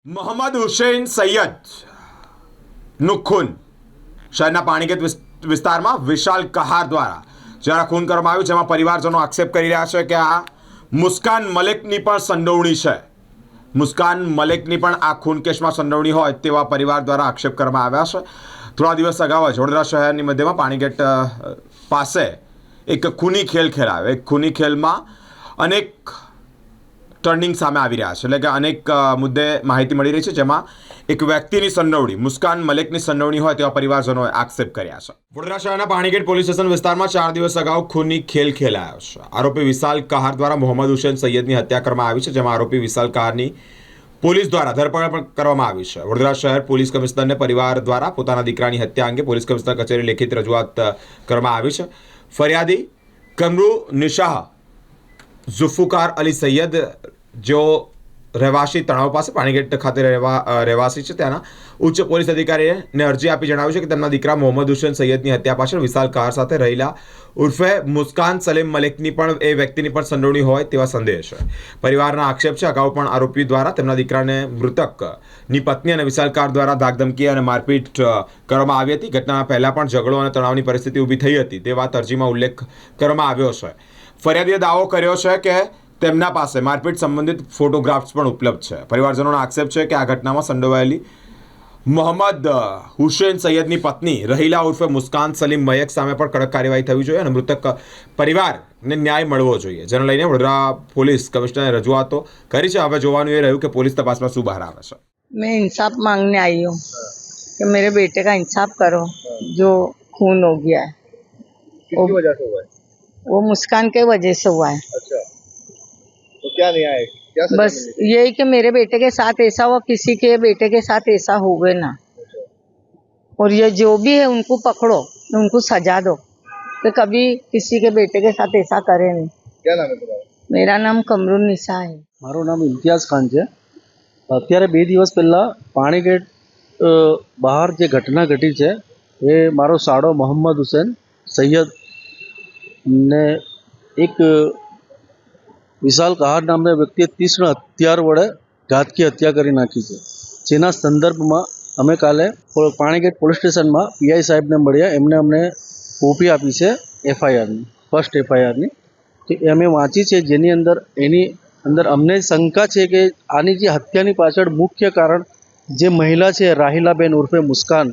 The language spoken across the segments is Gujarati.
મોહમ્મદ હુસૈન સૈયદ નું ખૂન શહેરના પાણીગેટ વિસ્તારમાં વિશાલ કહાર દ્વારા જ્યારે ખૂન કરવામાં આવ્યું, જેમાં પરિવારજનો આક્ષેપ કરી રહ્યા છે કે આ મુસ્કાન મલિકની પણ સંડોવણી છે. મુસ્કાન મલિકની પણ આ ખૂન કેસમાં સંડોવણી હોય તેવા પરિવાર દ્વારા આક્ષેપ કરવામાં આવ્યા છે. થોડા દિવસ અગાઉ જ વડોદરા શહેરની મધ્યમાં પાણીગેટ પાસે એક ખૂની ખેલ ખેલાયો. એક ખૂની ખેલમાં અનેક ટર્નિંગ સામે આવી રહ્યા છે, એટલે કે અનેક મુદ્દે માહિતી મળી રહી છે, જેમાં એક વ્યક્તિની સંડોવણી મુસ્કાન મલિકની સંડોવણી હોય તેવા પરિવારજનોએ આક્ષેપ કર્યા છે. વડોદરા શહેરના પાણીગેટ પોલીસ સ્ટેશન વિસ્તારમાં 4 દિવસ અગાઉ ખૂની ખેલ ખેલાયો છે. આરોપી વિશાલ કહાર દ્વારા મોહમ્મદ હુસૈન સૈયદની હત્યા કરવામાં આવી છે, જેમાં આરોપી વિશાલ કહારની પોલીસ દ્વારા ધરપકડ પણ કરવામાં આવી છે. વડોદરા શહેર પોલીસ કમિશનરને પરિવાર દ્વારા પોતાના દીકરાની હત્યા અંગે પોલીસ કમિશનર કચેરી લેખિત રજૂઆત કરવામાં આવી છે. ફરિયાદી કમરુ નિશાહ ઝુલ્ફકાર અલી સૈયદ, જેઓ રહેવાસી તણાવ પાસે પાણીગેટ ખાતે રહેવાસી છે, ત્યાંના ઉચ્ચ પોલીસ અધિકારીને અરજી આપી જણાવ્યું છે કે તેમના દીકરા મોહમ્મદ હુસૈન સૈયદની હત્યા પાછળ વિશાલ કહાર સાથે રહેલા ઉર્ફે મુસ્કાન સલીમ મલિકની પણ એ વ્યક્તિની પણ સંડોવણી હોય તેવા સંદેહ છે. પરિવારના આક્ષેપ છે અગાઉ પણ આરોપી દ્વારા તેમના દીકરાને મૃતકની પત્ની અને વિશાલ કહાર દ્વારા ધાકધમકી અને મારપીટ કરવામાં આવી હતી. ઘટના પહેલા પણ ઝઘડો અને તણાવની પરિસ્થિતિ ઊભી થઈ હતી તે વાત અરજીમાં ઉલ્લેખ કરવામાં આવ્યો છે. ફરિયાદીએ દાવો કર્યો છે કે તેમના પાસે મારપીટ સંબંધિત ફોટોગ્રાફ્સ પણ ઉપલબ્ધ છે. પરિવારજનોનો આક્ષેપ છે કે આ ઘટનામાં સંડોવાયેલી મોહમ્મદ હુસૈન સૈયદની પત્ની રહીલા ઉર્ફે મુસ્કાન સલીમ મયક સામે પણ કડક કાર્યવાહી થવી જોઈએ અને મૃતક પરિવારને ન્યાય મળવો જોઈએ, જેને લઈને વડોદરા પોલીસ કમિશનરે રજૂઆતો કરી છે. હવે જોવાનું એ રહ્યું કે પોલીસ તપાસમાં શું બહાર આવે છે. मैं इंसाफ मांगने आई हूँ कि मेरे बेटे का इंसाफ करो जो खून हो गया है. किसकी वजह से हुआ है? वो मुस्कान के वजह से हुआ है. अच्छा, तो क्या न्याय है? क्या सजा बस मिली? यही कि मेरे बेटे के साथ ऐसा हुआ, किसी के बेटे के साथ ऐसा हो गए ना. और ये जो भी है उनको पकड़ो, उनको सजा दो कि कभी किसी के बेटे के साथ ऐसा करे नहीं. क्या नाम है तुम्हारा? मेरा नाम कमरुन निशा है. મારું નામ ઇમ્તિયાઝ ખાન છે. અત્યારે 2 દિવસ પહેલાં પાણીગેટ બહાર જે ઘટના ઘટી છે એ મારો સાડો મોહમ્મદ હુસૈન સૈયદ ને એક વિશાલ કહાર નામના વ્યક્તિએ તીક્ષ્ણ હથિયાર વડે ઘાતકી હત્યા કરી નાખી છે, જેના સંદર્ભમાં અમે કાલે પાણીગેટ પોલીસ સ્ટેશનમાં પીઆઈ સાહેબને મળ્યા. એમને અમને કોપી આપી છે એફઆઈઆરની, ફર્સ્ટ એફઆઈઆરની. તો એ અમે વાંચી છે, જેની અંદર અમને શંકા છે કે આની જે હત્યાની પાછળ મુખ્ય કારણ જે મહિલા છે રાહિલાબેન ઉર્ફે મુસ્કાન,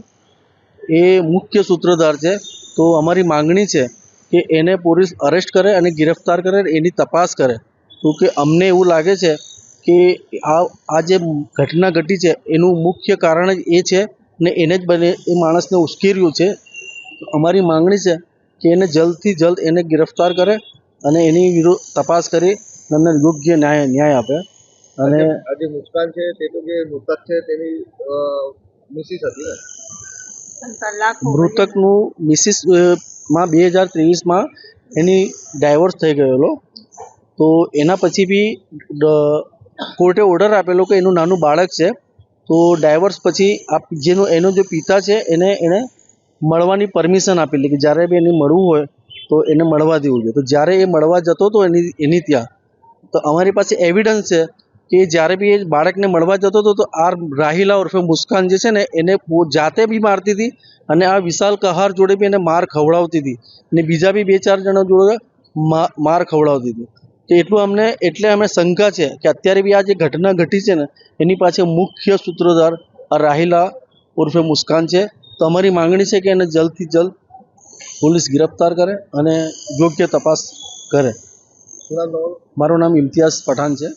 એ મુખ્ય સૂત્રધાર છે. તો અમારી માંગણી છે કે એને પોલીસ અરેસ્ટ કરે અને ગિરફ્તાર કરે, એની તપાસ કરે. તો કે અમને એવું લાગે છે કે આ જે ઘટના ઘટી છે એનું મુખ્ય કારણ જ એ છે ને એને જ બને એ માણસને ઉશ્કેર્યું છે. અમારી માંગણી છે કે એને જલ્દથી જલ્દ એને ગિરફ્તાર કરે અને એની વિરુદ્ધ તપાસ કરી અમને યોગ્ય ન્યાય આપે. અને આજે મુસ્કાન છે તે તો જે મૃતક છે તેની મિસિસ હતી ને? મૃતકનું મિસિસમાં 2023માં એની ડાયવોર્સ થઈ ગયેલો. તો એના પછી બી કોર્ટે ઓર્ડર આપેલો કે એનું નાનું બાળક છે, તો ડાયવોર્સ પછી એનો જે પિતા છે એને મળવાની પરમિશન આપેલી કે જ્યારે બી એને મળવું હોય તો એને મળવા દેવું જોઈએ. તો જ્યારે એ મળવા જતો હતો એની ત્યાં, તો અમારી પાસે એવિડન્સ છે કે જ્યારે બી એ બાળકને મળવા જતો હતો તો આ રાહિલા ઉર્ફે મુસ્કાન જે છે ને એને જાતે બી મારતી હતી અને આ વિશાલ કહાર જોડે બી એને માર ખવડાવતી હતી અને બીજા બી 2-4 જણા જોડે માર ખવડાવતી હતી. તો એટલે અમે શંકા છે કે અત્યારે બી આ જે ઘટના ઘટી છે ને એની પાછળ મુખ્ય સૂત્રધાર આ રાહિલા ઉર્ફે મુસ્કાન છે. તો અમારી માંગણી છે કે એને જલ્દથી જલ્દ પોલીસ ગિરફ્તાર કરે અને યોગ્ય તપાસ કરે. શું નામ તમારું? મારું નામ ઇમ્તિયાઝ પઠાણ છે.